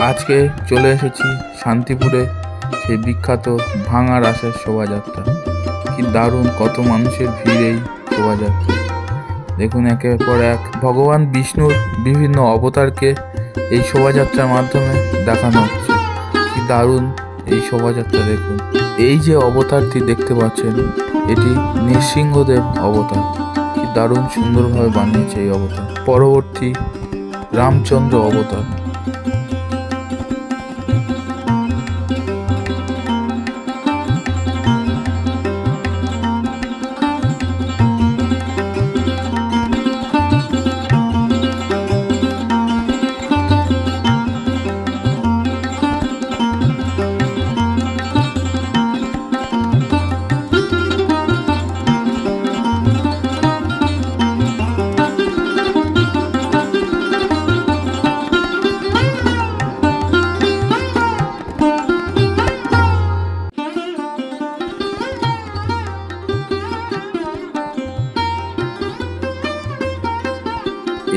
আজকে চলে এসেছি শান্তিপুরে সেই বিখ্যাত ভাঙা রাসের শোভাযাত্রা। কি দারুণ, কত মানুষের ভিড় এই শোভাযাত্রা। দেখুন, একের পর এক ভগবান বিষ্ণুর বিভিন্ন অবতারকে এই শোভাযাত্রার মাধ্যমে দেখানো হচ্ছে। কি দারুণ এই শোভাযাত্রা। দেখুন, এই যে অবতারটি দেখতে পাচ্ছেন, এটি নৃসিংহদেব অবতার। কি দারুণ সুন্দরভাবে বানিয়েছে এই অবতার। পরবর্তী রামচন্দ্র অবতার।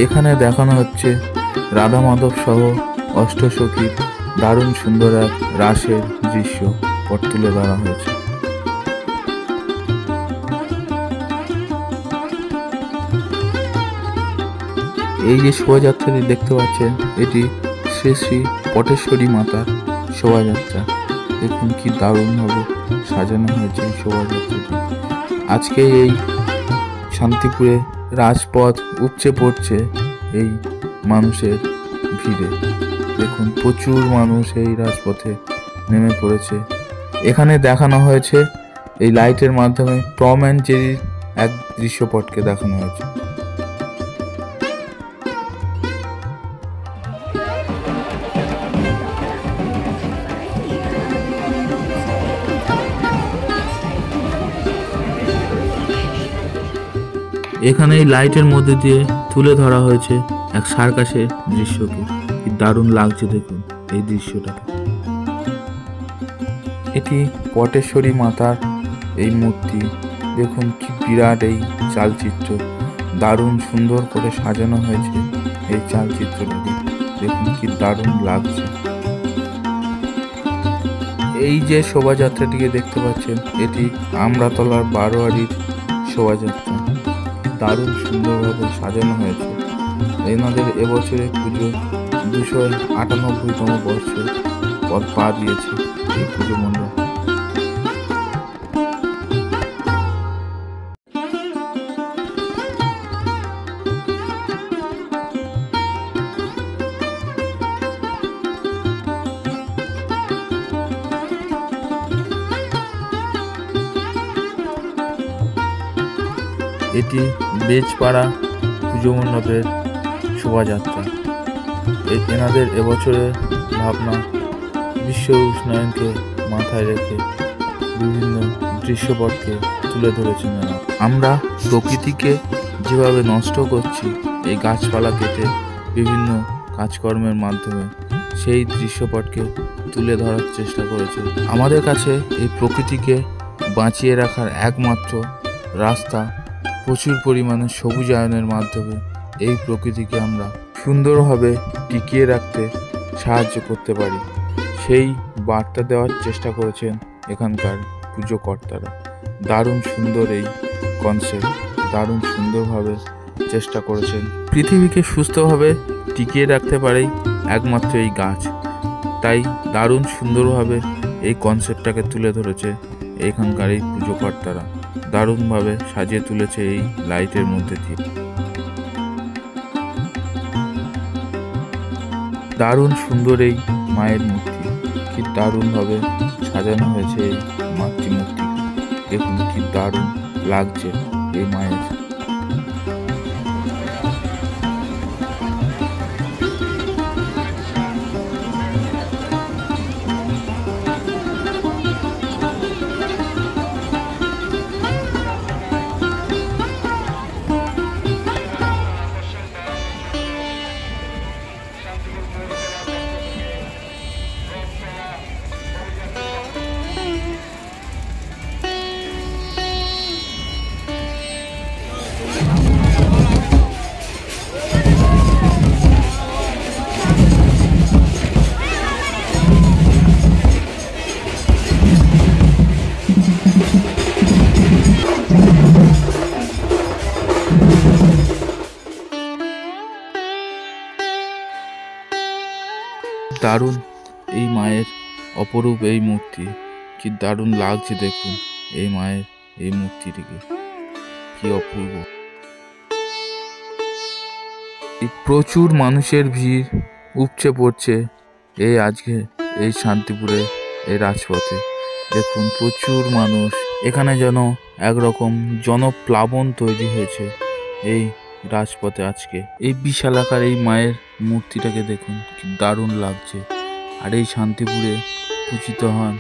এখানে দেখানো হচ্ছে রাধা মাধব সহ অষ্টসখীর দারুণ সুন্দর এক রাসের দৃশ্য পট তুলে ধরা হয়েছে। এই যে শোভাযাত্রাটি দেখতে পাচ্ছেন, এটি শ্রী শ্রী পটেশ্বরী মাতার শোভাযাত্রা। দেখুন কি দারুণভাবে সাজানো হয়েছে এই শোভাযাত্রাটি। আজকে এই শান্তিপুরে রাজপথ উপচে পড়ছে এই মানুষের ভিড়ে। দেখুন, প্রচুর মানুষ এই রাজপথে নেমে পড়েছে। এখানে দেখানো হয়েছে এই লাইটের মাধ্যমে টম অ্যান্ড জেরির এক দৃশ্যপটকে দেখানো হয়েছে। এখানে এই লাইটের মধ্যে দিয়ে তুলে ধরা হয়েছে এক সার্কাসের দৃশ্যকে। কি দারুণ লাগছে দেখুন এই দৃশ্যটাকে। এটি পটেশ্বরী মাতার এই মূর্তি। দেখুন কি বিরাট এই চালচিত্র, দারুণ সুন্দর করে সাজানো হয়েছে এই চালচিত্রটাকে। দেখুন কি দারুণ লাগছে। এই যে শোভাযাত্রাটিকে দেখতে পাচ্ছেন, এটি আমরাতলার বারোয়ারির শোভাযাত্রা। দারুণ সুন্দরভাবে সাজানো হয়েছে। এনাদের এবছরে পুজো 298তম বর্ষে পর পা দিয়েছে এই পুজো মণ্ডপ। এটি বেজপাড়া পুজো মণ্ডপের শোভাযাত্রা। এনাদের এবছরের ভাবনা বিশ্ব উষ্ণায়নকে মাথায় রেখে বিভিন্ন দৃশ্যপটকে তুলে ধরেছেন। আমরা প্রকৃতিকে যেভাবে নষ্ট করছি এই গাছপালা কেটে বিভিন্ন কাজকর্মের মাধ্যমে, সেই দৃশ্যপটকে তুলে ধরার চেষ্টা করেছে। আমাদের কাছে এই প্রকৃতিকে বাঁচিয়ে রাখার একমাত্র রাস্তা প্রচুর পরিমাণে সবুজায়নের মাধ্যমে এই প্রকৃতিকে আমরা সুন্দরভাবে টিকিয়ে রাখতে সাহায্য করতে পারি। সেই বার্তা দেওয়ার চেষ্টা করেছেন এখানকার পুজো কর্তারা। দারুণ সুন্দর এই কনসেপ্ট, দারুণ সুন্দরভাবে চেষ্টা করেছেন। পৃথিবীকে সুস্থভাবে টিকিয়ে রাখতে পারেই একমাত্র এই গাছ। তাই দারুণ সুন্দরভাবে এই কনসেপ্টটাকে তুলে ধরেছে এখানকার এই পুজো কর্তারা। দারুণভাবে সাজিয়ে তুলেছে এই লাইটের মধ্যে দিয়ে। দারুণ সুন্দর এই মায়ের মূর্তি। কি দারুণভাবে সাজানো হয়েছে এই মাতৃমূর্তি। দেখুন কি দারুণ লাগছে এই মায়ের। দারুণ এই মায়ের অপরূপ এই মূর্তি, কি দারুণ লাগছে দেখুন এই মায়ের এই মূর্তিটিকে, কি অপূর্ব। প্রচুর মানুষের ভিড় উপচে পড়ছে এই আজকে এই শান্তিপুরে এই রাজপথে। দেখুন প্রচুর মানুষ, এখানে যেন একরকম জনপ্লাবন তৈরি হয়েছে এই রাজপথে আজকে। এই বিশাল আকার এই মায়ের মূর্তিটাকে দেখুন কি দারুণ লাগছে। আর এই শান্তিপুরে পূজিত হন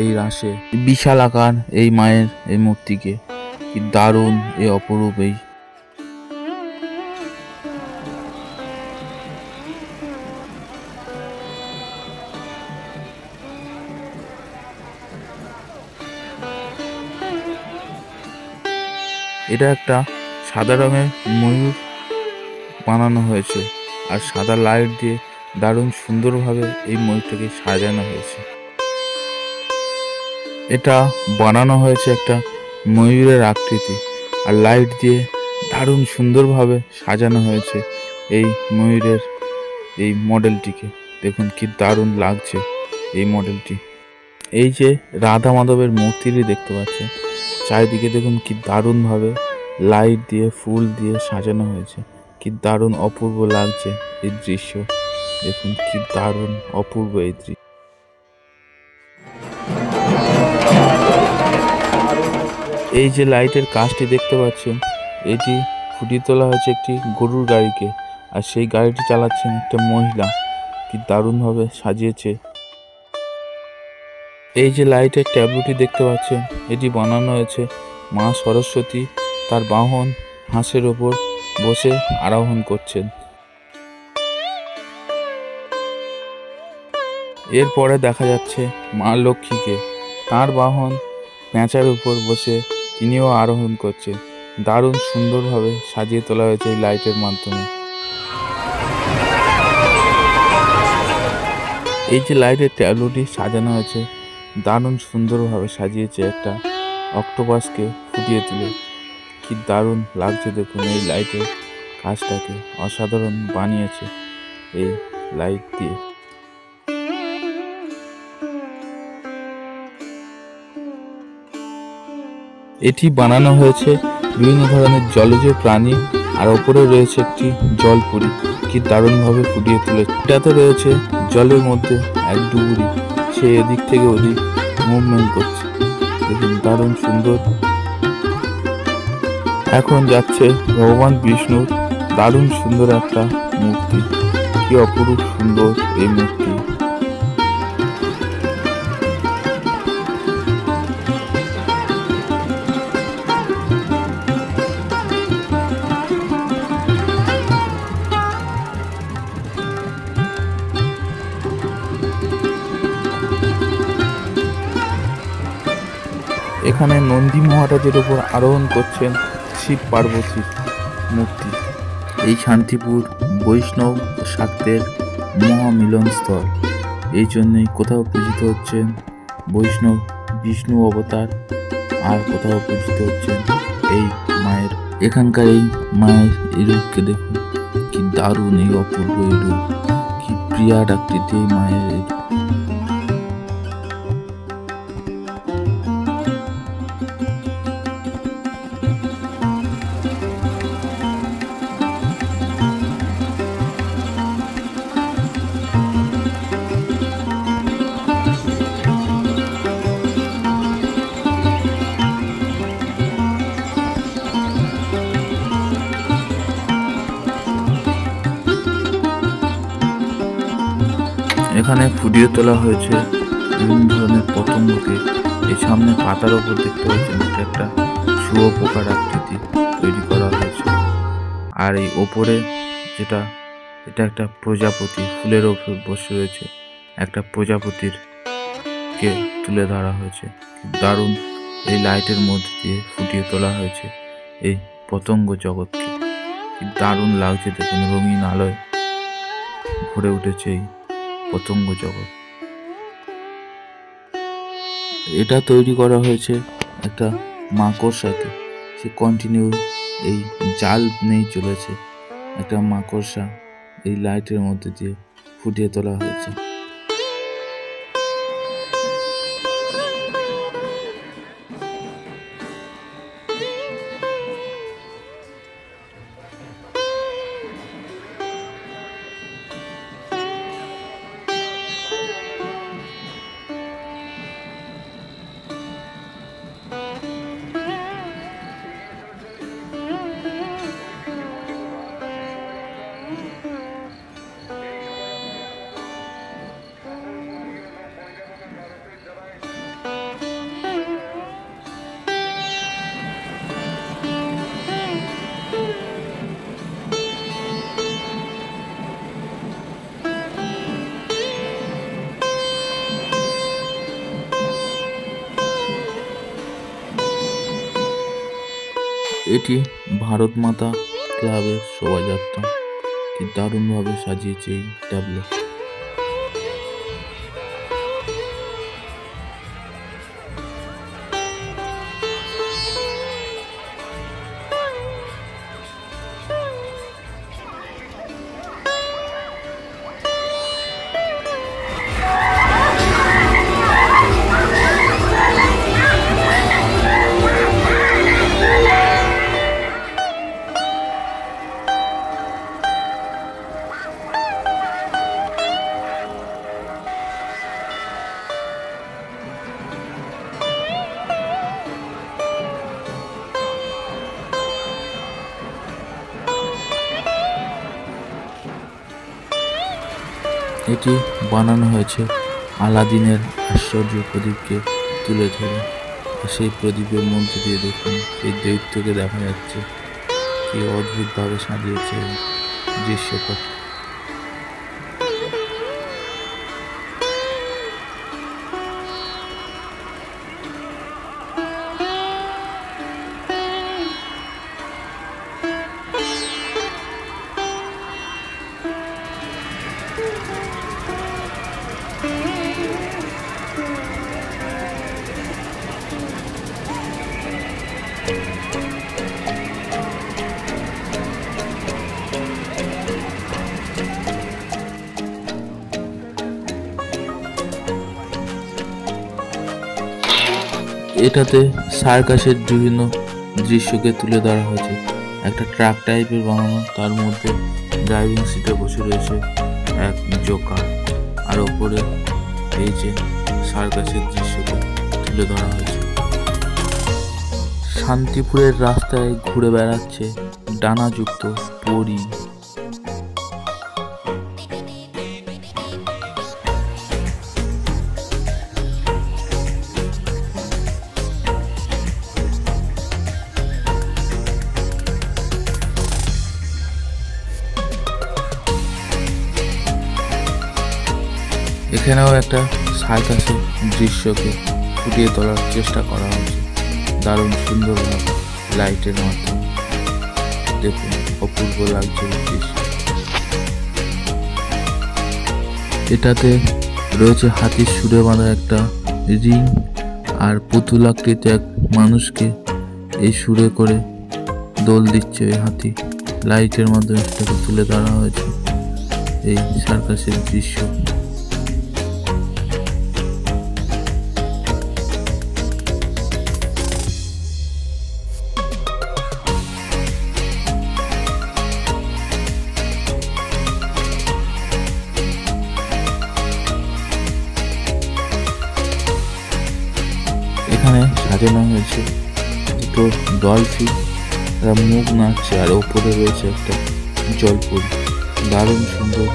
এই রাসে বিশাল আকার এই মায়ের এই মূর্তিকে, কি দারুণ এই অপরূপ এই। এটা একটা সাদা রঙের ময়ূর বানানো হয়েছে, আর সাদা লাইট দিয়ে দারুণ সুন্দরভাবে এই ময়ূরটাকে সাজানো হয়েছে। এটা বানানো হয়েছে একটা ময়ূরের আকৃতি, আর লাইট দিয়ে দারুণ সুন্দরভাবে সাজানো হয়েছে এই ময়ূরের এই মডেলটিকে। দেখুন কি দারুণ লাগছে এই মডেলটি। এই যে রাধা মাধবের মূর্তিটি দেখতে পাচ্ছেন, চারিদিকে দেখুন কি দারুণভাবে লাইট দিয়ে ফুল দিয়ে সাজানো হয়েছে, কি দারুণ অপূর্ব লাগছে এই দৃশ্য। দেখুন কি দারুণ অপূর্ব এই দৃশ্য। এই যে লাইটের কাজটি দেখতে পাচ্ছেন, এটি ফুটিয়ে তোলা হয়েছে একটি গরুর গাড়িকে, আর সেই গাড়িটি চালাচ্ছেন একটা মহিলা, কি দারুণভাবে সাজিয়েছে। এই যে লাইটের ট্যাবলোটি দেখতে পাচ্ছেন, এটি বানানো হয়েছে মা সরস্বতী তার বাহন হাঁসের ওপর বসে আরোহণ করছেন। এরপরে দেখা যাচ্ছে মা লক্ষ্মীকে তার বাহন পেঁচার উপর বসে তিনিও আরোহণ করছেন। দারুণ সুন্দরভাবে সাজিয়ে তোলা হয়েছে এই লাইটের মাধ্যমে। এই যে লাইটের ট্যাবলোটি সাজানো হয়েছে, দারুণ সুন্দরভাবে সাজিয়েছে একটা অক্টোপাসকে ফুটিয়ে তুলে, কি দারুণ লাগছে দেখুন এই লাইটের কাজটাকে, অসাধারণ বানিয়েছে এই লাইট দিয়ে। এটি বানানো হয়েছে বিভিন্ন ধরনের জলজ প্রাণী, আর ওপরে রয়েছে একটি জলপুরি, কি দারুণভাবে ফুটিয়ে তুলেছে। এটাতে রয়েছে জলের মধ্যে এক ডুবুরি, সে এদিক থেকে ওদিক মুভমেন্ট করছে, দেখুন দারুণ সুন্দর। এখন যাচ্ছে ভগবান বিষ্ণুর দারুণ সুন্দর একটা মূর্তি, কি অপরূপ সুন্দর এই মূর্তি। এখানে নন্দী মহারাজের উপর আরোহণ করছেন শিব পার্বতীর মূর্তি। এই শান্তিপুর বৈষ্ণব ও শাক্তের মহামিলনস্থল, এই জন্যই কোথাও পূজিত হচ্ছেন বৈষ্ণব বিষ্ণু অবতার, আর কোথাও পূজিত হচ্ছেন এই মায়ের। এখানকার এই মায়ের এই রূপকে দেখুন, কি দারুণ এই অপূর্ব এই রূপ, কি প্রিয়ার আকৃতি এই মায়ের এই। এখানে ফুটিয়ে তোলা হয়েছে বিভিন্ন ধরনের পতঙ্গকে। এই সামনে পাতার ওপর দেখতে পাচ্ছেন এটা একটা শুয়োপোকার আকৃতি তৈরি করা হয়েছে, আর এই ওপরে যেটা এটা একটা প্রজাপতি ফুলের ওপর বসে রয়েছে, একটা প্রজাপতির কে তুলে ধরা হয়েছে। দারুণ এই লাইটের মধ্যে দিয়ে ফুটিয়ে তোলা হয়েছে এই পতঙ্গ জগৎকে, দারুণ লাগছে দেখুন, রঙিন আলোয় ভরে উঠেছে এই পতঙ্গ জগৎ। এটা তৈরি করা হয়েছে একটা মাকড়সাকে, সে কন্টিনিউ এই জাল নেই চলেছে, একটা মাকড়সা এই লাইটের মধ্যে দিয়ে ফুটিয়ে তোলা হয়েছে। এটি ভারত মাতা ক্লাবের শোভাযাত্রা। কি দারুণভাবে সাজিয়েছে এই ট্যাবলো। এটি বানানো হয়েছে আলাদিনের আশ্চর্য প্রদীপকে তুলে ধরে। সেই প্রদীপের মধ্যে দিয়ে দেখুন সেই দৈত্যকে দেখা যাচ্ছে। কি অদ্ভুতভাবে সাজিয়েছে দৃশ্যটা। এটাতে সার্কাসের বিভিন্ন দৃশ্যকে তুলে ধরা হয়েছে। একটা ট্রাক টাইপের বানানো, তার মধ্যে ড্রাইভিং সিটে বসে রয়েছে এক জোকার, আর ওপরে এই যে সার্কাসের দৃশ্যকে তুলে ধরা হয়েছে। শান্তিপুরের রাস্তায় ঘুরে বেড়াচ্ছে ডানাযুক্ত পরী। এখানেও একটা সার্কাসের দৃশ্যকে ফুটিয়ে তোলার চেষ্টা করা হয়েছে দারুণ সুন্দরভাবে লাইটের মাধ্যমে। দেখুন অপূর্ব লাগছে দৃশ্য। এটাতে রয়েছে হাতির সুরে বাঁধা একটা রিং, আর পুতুলাকৃতি এক মানুষকে এই সুরে করে দোল দিচ্ছে ওই হাতি। লাইটের মাধ্যমে সেটাকে তুলে ধরা হয়েছে এই সার্কাসের দৃশ্য। এখানে সাজানো হয়েছে দুটো ডলফিন, তারা মুখ নাড়ছে, আর ওপরে রয়েছে একটা জলপরি। দারুণ সুন্দর।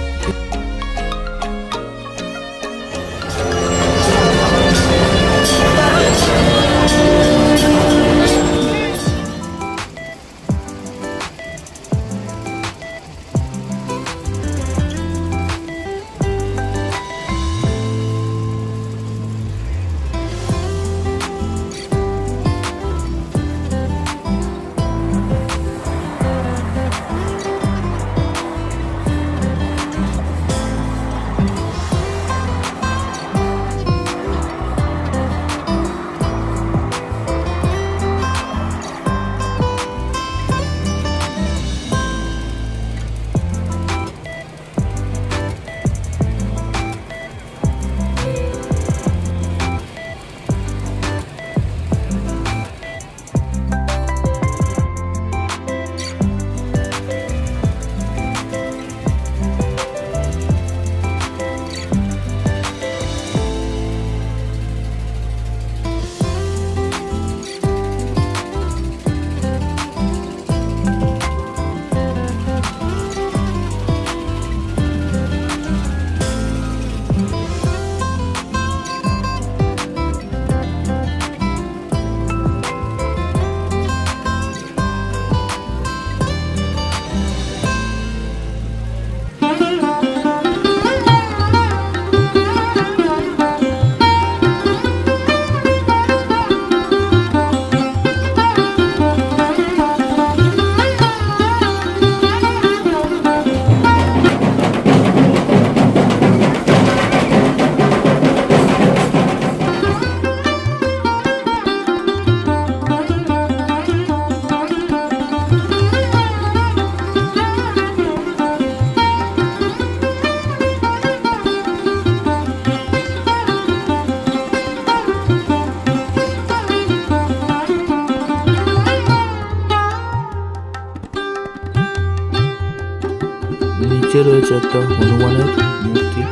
নিচে রয়েছে একটা হনুমানের মূর্তি,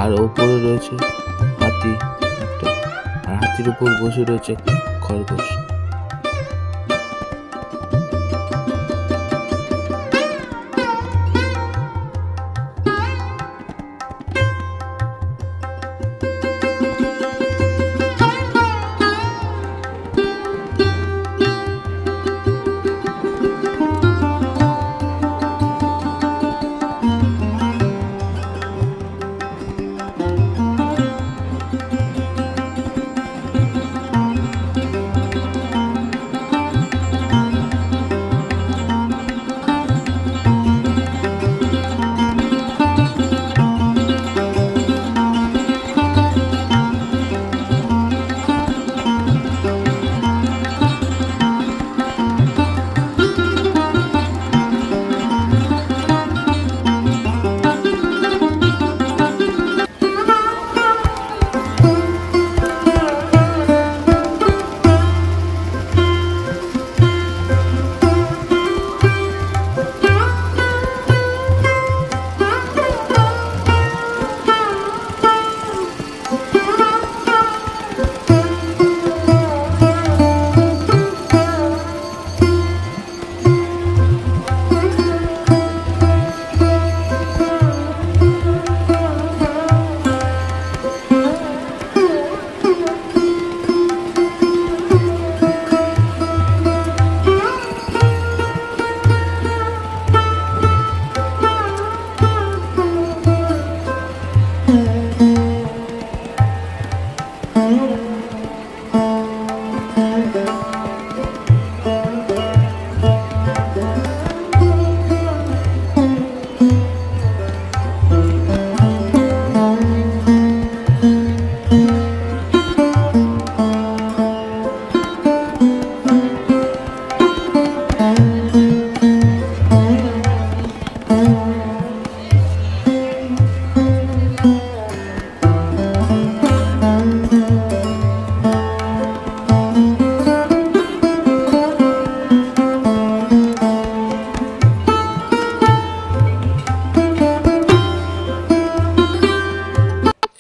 আর ওপরে রয়েছে হাতি একটা, আর হাতির উপর বসে রয়েছে খরগোশ।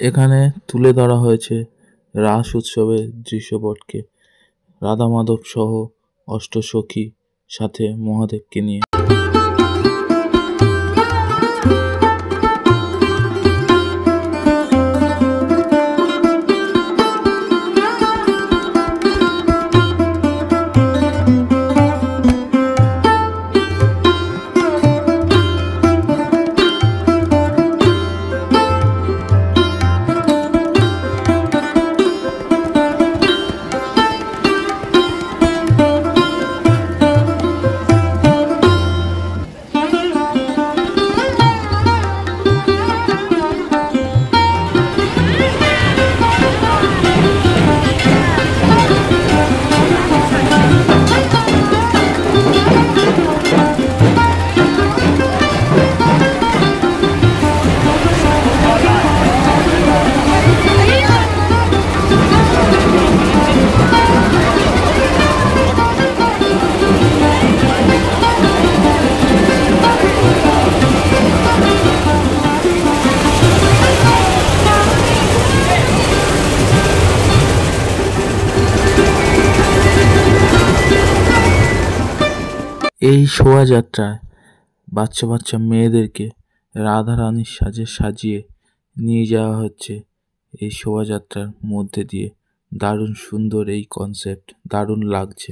এখানে তুলে ধরা হয়েছে রাস উৎসবের দৃশ্যপটকে, রাধা মাধব সহ অষ্টসখী সাথে মহাদেবকে নিয়ে। এই শোভাযাত্রায় বাচ্চা বাচ্চা মেয়েদেরকে রাধারানীর সাজে সাজিয়ে নিয়ে যাওয়া হচ্ছে এই শোভাযাত্রার মধ্যে দিয়ে। দারুণ সুন্দর এই কনসেপ্ট, দারুণ লাগছে।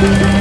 Mm-hmm.